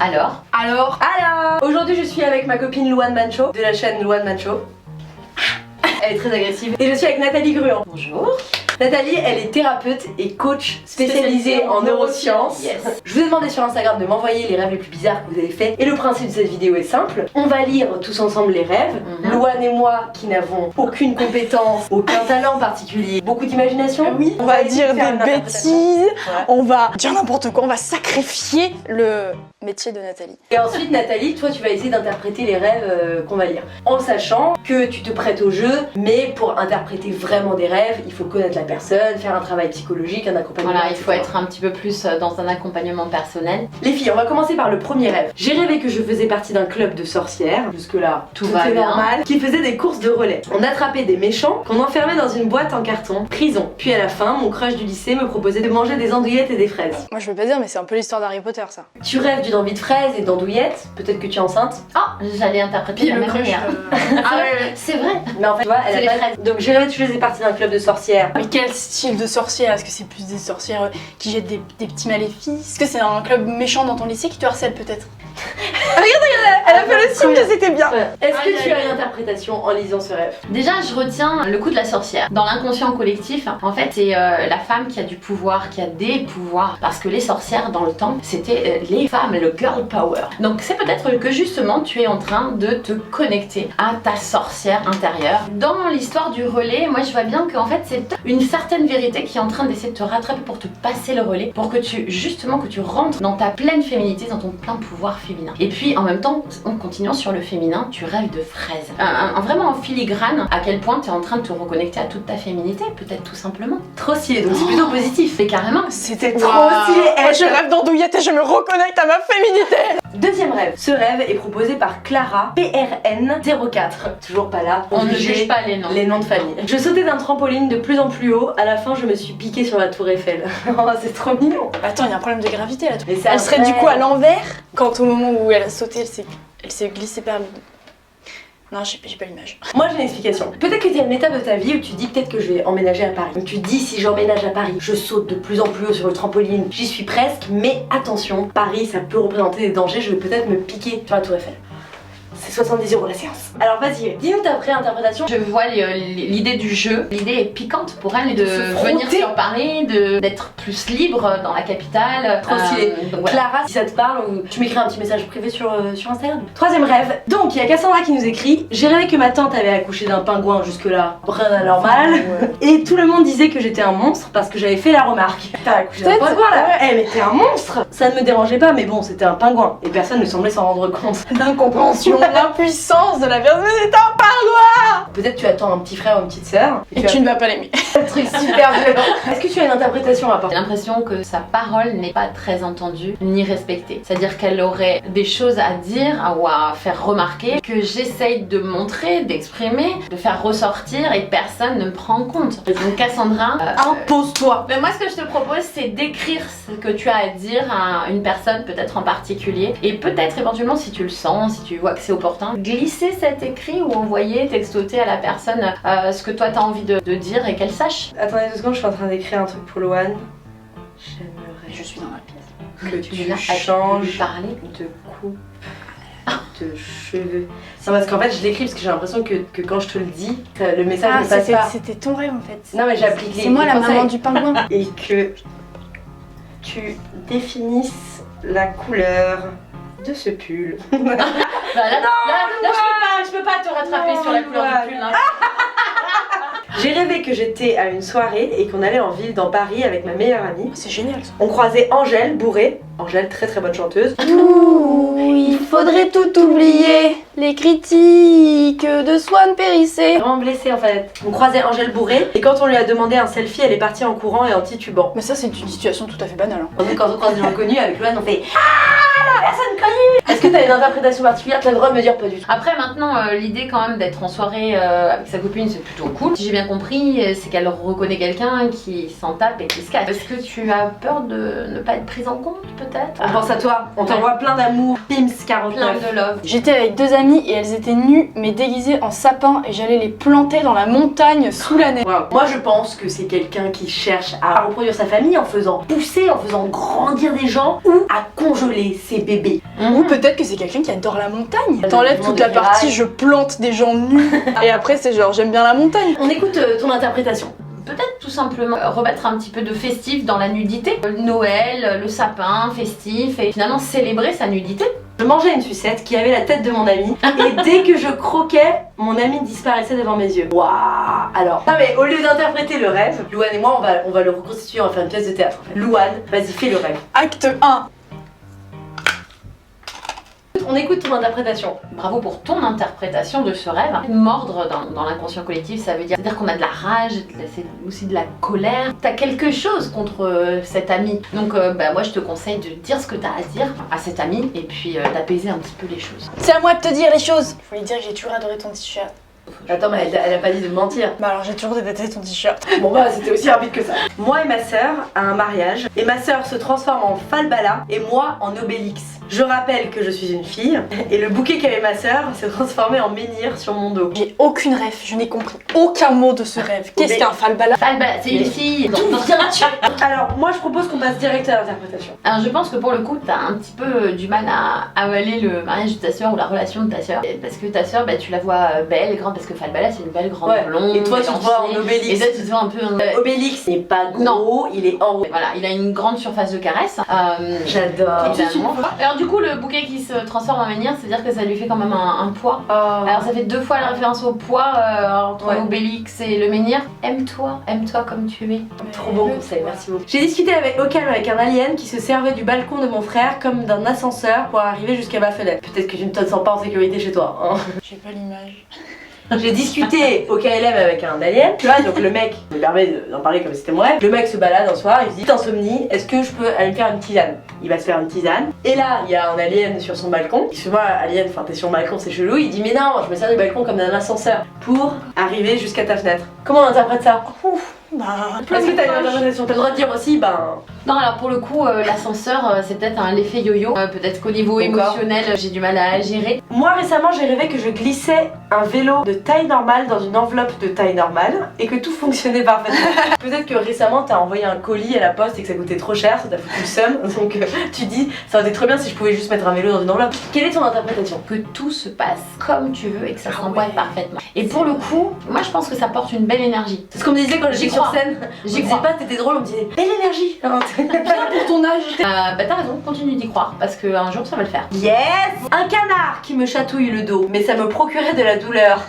Alors Aujourd'hui je suis avec ma copine Louane Mancho de la chaîne Louane Mancho. Elle est très agressive. Et je suis avec Nathalie Gruand. Bonjour. Nathalie, elle est thérapeute et coach spécialisée en neurosciences. Yes. Je vous ai demandé sur Instagram de m'envoyer les rêves les plus bizarres que vous avez faits. Et le principe de cette vidéo est simple. On va lire tous ensemble les rêves. Louane et moi, qui n'avons aucune compétence, aucun talent particulier, beaucoup d'imagination. Oui, on va dire des bêtises, on va dire n'importe quoi, on va sacrifier le métier de Nathalie. Et ensuite, Nathalie, toi, tu vas essayer d'interpréter les rêves qu'on va lire. En sachant que tu te prêtes au jeu, mais pour interpréter vraiment des rêves, il faut connaître la personne, faire un travail psychologique, un accompagnement. Voilà, il faut être un petit peu plus dans un accompagnement personnel. Les filles, on va commencer par le premier rêve. J'ai rêvé que je faisais partie d'un club de sorcières, jusque-là, Tout va est bien. normal, qui faisait des courses de relais. On attrapait des méchants qu'on enfermait dans une boîte en carton, prison. Puis à la fin, mon crush du lycée me proposait de manger des andouillettes et des fraises. Moi je veux pas dire mais c'est un peu l'histoire d'Harry Potter ça. Tu rêves d'une envie de fraises et d'andouillettes, peut-être que tu es enceinte. Ah, j'allais interpréter Puis la le même crush. manière. Ah ouais. C'est vrai. Mais en fait, tu vois, C'est elle les a pas... fraises. Donc j'ai rêvé que je faisais partie d'un club de sorcières. Mais quel style de sorcière? Est-ce que c'est plus des sorcières qui jettent des petits maléfices? Est-ce que c'est un club méchant dans ton lycée qui te harcèle peut-être? Elle a fait le signe que c'était bien. Est-ce Aïe, que tu aïe, as aïe. une interprétation en lisant ce rêve? Déjà, je retiens le coup de la sorcière. Dans l'inconscient collectif, en fait, c'est la femme qui a du pouvoir, qui a des pouvoirs. Parce que les sorcières, dans le temps, c'était les femmes, le girl power. Donc, c'est peut-être que justement, tu es en train de te connecter à ta sorcière intérieure. Dans l'histoire du relais, moi, je vois bien qu'en fait, c'est une certaine vérité qui est en train d'essayer de te rattraper pour te passer le relais, pour que justement, que tu rentres dans ta pleine féminité, dans ton plein pouvoir féminin. Et puis, en même temps, en continuant sur le féminin, tu rêves de fraises. Vraiment en filigrane, à quel point tu es en train de te reconnecter à toute ta féminité, peut-être tout simplement. Trop stylé, donc c'est plutôt positif. Mais carrément. C'était trop Waouh. stylé. Moi je rêve d'andouillettes et je me reconnecte à ma féminité. Deuxième rêve. Ce rêve est proposé par Clara PRN04. Toujours pas là. On ne juger juge pas les noms. les noms de famille. Je sautais d'un trampoline de plus en plus haut. À la fin, je me suis piquée sur la tour Eiffel. Oh, c'est trop mignon. Attends, il y a un problème de gravité là. Mais c'est Elle un serait du rêve. coup à l'envers quand au moment où elle a sauté, elle s'est glissée par le... Non, j'ai pas l'image. Moi, j'ai une explication. Peut-être que tu es à une étape de ta vie où tu dis peut-être que je vais emménager à Paris. Donc tu te dis si j'emménage à Paris, je saute de plus en plus haut sur le trampoline. J'y suis presque, mais attention, Paris, ça peut représenter des dangers. Je vais peut-être me piquer sur la tour Eiffel. C'est 70 € la séance. Alors vas-y, dis-nous ta vraie interprétation. Je vois l'idée du jeu. L'idée est piquante pour elle de se venir frotter. sur Paris, d'être plus libre dans la capitale. Trop stylé. Donc voilà. Clara, si ça te parle, ou tu m'écris un petit message privé sur Instagram. Troisième rêve. Donc, il y a Cassandra qui nous écrit: j'ai rêvé que ma tante avait accouché d'un pingouin jusque-là, rien d'anormal. Et tout le monde disait que j'étais un monstre parce que j'avais fait la remarque. T'as accouché d'un Peut-être, pingouin là? Eh, mais t'es un monstre! Ça ne me dérangeait pas, mais bon, c'était un pingouin. Et personne ne semblait s'en rendre compte. L'incompréhension, l'impuissance de la personne, c'est un pingouin. Peut-être tu attends un petit frère ou une petite sœur. Et tu ne vas pas l'aimer. un truc super violent. Est-ce que tu as une interprétation à J'ai apporter? l'impression que sa parole n'est pas très entendue ni respectée. C'est-à-dire qu'elle aurait des choses à dire ou à faire remarquer que j'essaye de montrer, d'exprimer, de faire ressortir et personne ne me prend en compte. Donc Cassandra, Impose-toi! mais moi ce que je te propose c'est d'écrire ce que tu as à dire à une personne peut-être en particulier et peut-être éventuellement si tu le sens, si tu vois que c'est opportun, glisser cet écrit ou envoyer, textoter à la personne ce que toi tu as envie de dire et qu'elle sache. Attendez 2 secondes, je suis en train d'écrire un truc pour Louane. J'aimerais Je suis dans la pièce. que Tu tu l'as changes parler. de coupe de cheveux. Non, parce qu'en fait, je l'écris parce que j'ai l'impression que quand je te le dis, le message Ah, ne passe pas. c'était ton rêve en fait. Non, mais j'applique les C'est moi la conseils. maman du pingouin. Et que tu définisses la couleur de ce pull. Bah là, je peux pas te rattraper Non, sur la couleur voilà. du pull. Hein. J'ai rêvé que j'étais à une soirée et qu'on allait en ville dans Paris avec ma meilleure amie. C'est génial ça. On croisait Angèle bourrée. Angèle, très très bonne chanteuse. Il faudrait tout oublier. Les critiques de Swan Périssé. Vraiment blessée en fait. On croisait Angèle bourrée et quand on lui a demandé un selfie, elle est partie en courant et en titubant. Mais ça c'est une situation tout à fait banale. Hein. Donc quand on croise des gens connus avec Loane, on fait: ah, la personne connue. Est-ce que que t'as une interprétation particulière? T'as le droit de me dire pas du tout. Après maintenant, l'idée quand même d'être en soirée avec sa copine, c'est plutôt cool. Si j'ai bien compris, c'est qu'elle reconnaît quelqu'un qui s'en tape et qui se casse. Est-ce que tu as peur de ne pas être prise en compte peut-être? On pense à toi, on t'envoie plein d'amour. Pims 49. Plein de love. J'étais avec 2 amies et elles étaient nues mais déguisées en sapins et j'allais les planter dans la montagne sous la neige. Wow. Moi je pense que c'est quelqu'un qui cherche à reproduire sa famille en faisant pousser, en faisant grandir des gens ou à congeler ses bébés. Ou peut-être que c'est quelqu'un qui adore la montagne. Le T'enlèves mouvement toute la des partie virages. je plante des gens nus et après c'est genre j'aime bien la montagne. On écoute ton interprétation. Peut-être tout simplement remettre un petit peu de festif dans la nudité. Noël, le sapin, festif, et finalement célébrer sa nudité. Je mangeais une sucette qui avait la tête de mon ami et dès que je croquais, mon ami disparaissait devant mes yeux. Waouh. Alors, non mais au lieu d'interpréter le rêve, Louane et moi on va le reconstituer, on va faire une pièce de théâtre. En fait. Louane, vas-y fais le rêve. Acte 1. On écoute ton interprétation. Bravo pour ton interprétation de ce rêve. Mordre dans l'inconscient collectif, ça veut dire qu'on a de la rage, c'est aussi de la colère. T'as quelque chose contre cet ami. Donc moi je te conseille de dire ce que t'as à dire à cet ami et puis d'apaiser un petit peu les choses. C'est à moi de te dire les choses. Je voulais dire que j'ai toujours adoré ton t-shirt. Attends mais elle a pas dit de mentir. Bah alors j'ai toujours détesté ton t-shirt. Bon bah c'était aussi rapide que ça. Moi et ma sœur à un mariage et ma sœur se transforme en Falbala et moi en Obélix. Je rappelle que je suis une fille et le bouquet qu'avait ma sœur s'est transformé en menhir sur mon dos. J'ai aucune rêve, je n'ai compris aucun mot de ce rêve. Qu'est-ce qu'un falbala? C'est une fille. D'où viens-tu? Alors moi je propose qu'on passe direct à l'interprétation. Alors je pense que pour le coup t'as un petit peu du mal à avaler le mariage de ta sœur ou la relation de ta sœur. Parce que ta sœur tu la vois belle, grande, parce que Falbala c'est une belle grande blonde. Et toi tu te vois en Obélix. Et toi tu te vois un peu Obélix n'est pas gros, il est en haut. Voilà, il a une grande surface de caresse. J'adore. Évidemment. Alors du coup le bouquet qui se transforme en menhir, c'est-à-dire que ça lui fait quand même un poids. Alors ça fait 2 fois la référence au poids entre Obélix et le menhir. Aime-toi comme tu es. Trop bon conseil, merci beaucoup. J'ai discuté au calme avec un alien qui se servait du balcon de mon frère comme d'un ascenseur pour arriver jusqu'à ma fenêtre. Peut-être que tu ne te sens pas en sécurité chez toi. Hein. J'ai pas l'image. J'ai discuté au KLM avec un alien, tu vois, donc le mec, je me permets d'en parler comme si c'était mon rêve. Le mec se balade un soir, il se dit insomnie, est-ce que je peux aller me faire une tisane? Il va se faire une tisane. Et là, il y a un alien sur son balcon. Il se voit, alien, enfin t'es sur le balcon, c'est chelou. Il dit mais non, je me sers du balcon comme d'un ascenseur pour arriver jusqu'à ta fenêtre. Comment on interprète ça? Ouf, bah. Est-ce que t'as une interprétation? T'as le droit de dire aussi, Non, alors pour le coup, l'ascenseur, c'est peut-être un effet yo-yo. Peut-être qu'au niveau émotionnel, j'ai du mal à gérer. Moi récemment, j'ai rêvé que je glissais un vélo de taille normale dans une enveloppe de taille normale et que tout fonctionnait parfaitement. Peut-être que récemment, t'as envoyé un colis à la poste et que ça coûtait trop cher, ça t'a foutu le seum. Donc tu dis, ça aurait été très bien si je pouvais juste mettre un vélo dans une enveloppe. Quelle est ton interprétation? Que tout se passe comme tu veux et que ça s'emboîte parfaitement. Et pour le coup, moi je pense que ça porte une belle énergie. C'est ce qu'on me disait quand j'étais sur crois. scène. J'y J'y disais crois. pas, t'étais drôle, on me disait belle énergie. Bien pour ton âge. T'as raison, continue d'y croire parce qu'un jour ça va le faire. Yes. Un canard qui me chatouille le dos, mais ça me procurait de la douleur.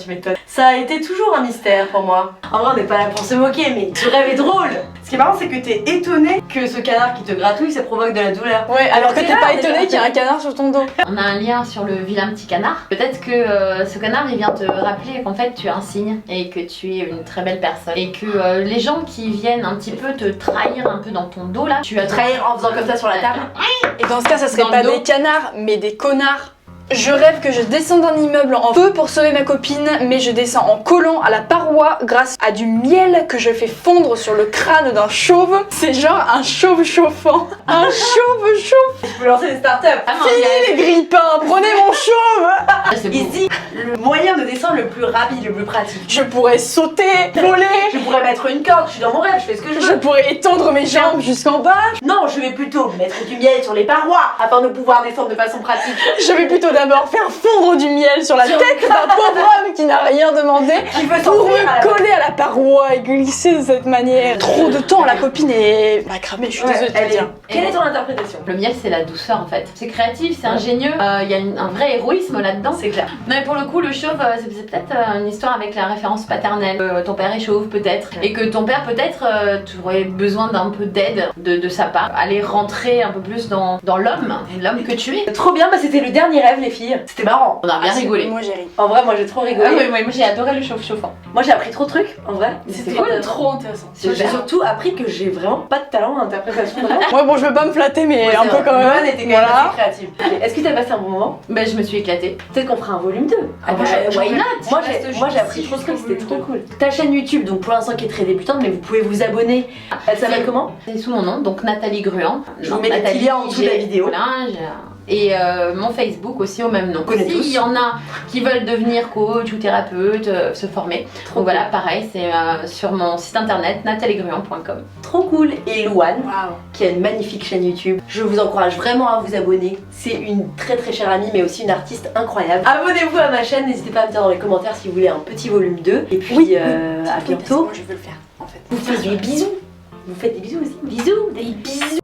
Tu m'étonnes. Ça a été toujours un mystère pour moi. En vrai, on n'est pas là pour se moquer, mais ce rêve est drôle. Ce qui est marrant, c'est que t'es étonné que ce canard qui te gratouille, ça provoque de la douleur. Ouais, alors que c'est t'es rare, pas déjà. étonné qu'il y a un canard sur ton dos. On a un lien sur le vilain petit canard. Peut-être que ce canard il vient te rappeler qu'en fait tu es un signe et que tu es une très belle personne. Et que les gens qui viennent un petit peu te trahir un peu dans ton dos là, tu as Trahir en faisant comme ça sur la table. Et dans ce cas, ça serait Dans pas le dos. des canards, mais des connards. Je rêve que je descends d'un immeuble en feu pour sauver ma copine, mais je descends en collant à la paroi grâce à du miel que je fais fondre sur le crâne d'un chauve. C'est genre un chauve chauffant. Un chauve chauve. Je peux lancer des startups. Ah, non, Fini les grippins, prenez mon chauve. c'est beau. Ici, le moyen de descendre le plus rapide, le plus pratique. Je pourrais sauter, voler. Je pourrais mettre une corde, je suis dans mon rêve, je fais ce que je Je veux. pourrais étendre mes jambes jusqu'en bas. Non, je vais plutôt mettre du miel sur les parois afin de pouvoir descendre de façon pratique. Je vais plutôt d'abord faire fondre du miel sur la Sur tête d'un pauvre homme qui n'a rien demandé Qui veut pour s'enfuir à la me coller à la paroi et glisser de cette manière. Trop de temps, la copine est cramée, je suis désolée de te elle le dire. est... Quelle est ton interprétation? Le miel c'est la douceur en fait. C'est créatif, c'est ingénieux, il y a un vrai héroïsme là-dedans. C'est clair. Non mais pour le coup le chauve c'est peut-être une histoire avec la référence paternelle. Ton père est chauve peut-être. Et que ton père peut-être tu aurais besoin d'un peu d'aide de sa part. Aller rentrer un peu plus dans l'homme que tu es. Trop bien, bah c'était le dernier rêve les filles. C'était marrant. On a bien rigolé. Moi j'ai ri. En vrai, moi j'ai trop rigolé. Ah oui, moi j'ai adoré le chauffe-chauffant. Moi j'ai appris trop de trucs, en vrai. C'était cool. trop intéressant. J'ai surtout appris que j'ai vraiment pas de talent en interprétation. Vraiment. Ouais, bon, je veux pas me flatter, mais Ouais, un c'est peu vrai. quand même. Loane était quand même assez créative. Est-ce que t'as passé un bon moment? Ben je me suis éclatée. Peut-être qu'on fera un volume 2. Ah bah, why not? Moi j'ai appris trop de trucs, c'était trop cool. Ta chaîne YouTube, donc pour l'instant qui est très débutante, mais vous pouvez vous abonner. Elle s'appelle comment? C'est sous mon nom, donc Nathalie Gruand. Je vous mets les petits liens en dessous de la vidéo. Voilà, et mon Facebook aussi au même nom. connaît tous. S'il y en a qui veulent devenir coach ou thérapeute, se former, donc voilà, pareil, c'est sur mon site internet nataliegruand.com. Trop cool. Et Louane, Waouh. qui a une magnifique chaîne YouTube. Je vous encourage vraiment à vous abonner. C'est une très très chère amie, mais aussi une artiste incroyable. Abonnez-vous à ma chaîne, n'hésitez pas à me dire dans les commentaires si vous voulez un petit volume 2. Et puis à bientôt. Moi je veux le faire en fait. Vous faites des bisous. Vous faites des bisous aussi. Bisous, des bisous.